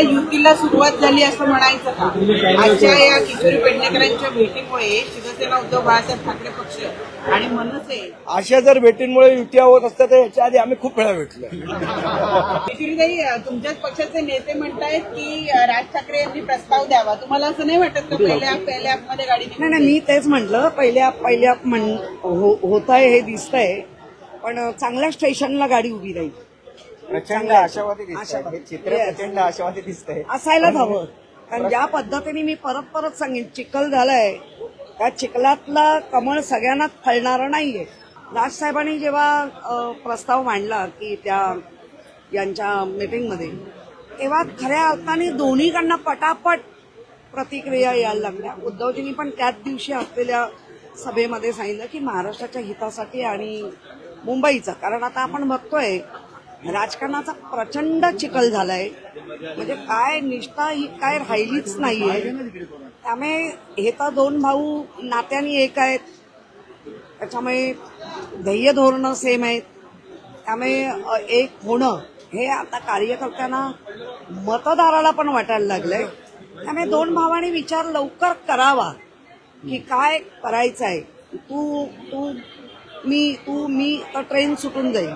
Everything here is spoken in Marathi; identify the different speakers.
Speaker 1: युतीला सुरुवात झाली असं म्हणायचं का? आजच्या या किशोरी पेडणेकरांच्या भेटीमुळे शिवसेना, उद्धव बाळासाहेब ठाकरे पक्ष आणि मनसे
Speaker 2: अशा जर भेटींमुळे युत्या होत असतात तर याच्या आधी आम्ही खूप वेळा भेटलो.
Speaker 1: किशोरीताई, तुमच्याच पक्षाचे नेते म्हणतायत की राज ठाकरे यांनी प्रस्ताव द्यावा. तुम्हाला असं नाही वाटत का पहिल्या ॲपमध्ये गाडी
Speaker 3: नाही, मी तेच म्हटलं, पहिल्या होत आहे हे दिसतंय, पण चांगल्या स्टेशनला गाडी उभी राहील.
Speaker 2: प्रचंड आशावादी दिसतंय. चित्र प्रचंड आशावादी दिसतंय.
Speaker 3: असायलाच हवं, कारण ज्या पद्धतीने मी परत सांगेन, चिखल झालाय त्या चिखलातला कमळ सगळ्यांनाच फळणारं नाहीये. राजसाहेबांनी जेव्हा प्रस्ताव मांडला की त्या यांच्या मीटिंगमध्ये, तेव्हा खऱ्या अर्थाने दोन्हीकडनं पटापट प्रतिक्रिया यायला लागल्या. उद्धवजींनी पण त्याच दिवशी असलेल्या सभेमध्ये सांगितलं की महाराष्ट्राच्या हितासाठी आणि मुंबईचं, कारण आता आपण बघतोय राजकारणाचा प्रचंड चिखल झालाय, म्हणजे काय निष्ठा ही काय राहिलीच नाहीये. त्यामुळे हे तर दोन भाऊ नात्याने एक आहेत, त्याच्यामुळे ध्येय धोरणं सेम आहेत, त्यामुळे एक होणं हे आता कार्यकर्त्यांना, मतदाराला पण वाटायला लागलंय. त्यामुळे दोन भावांनी विचार लवकर करावा की काय करायचं आहे. तू मी तर ट्रेन सुटून जाईल.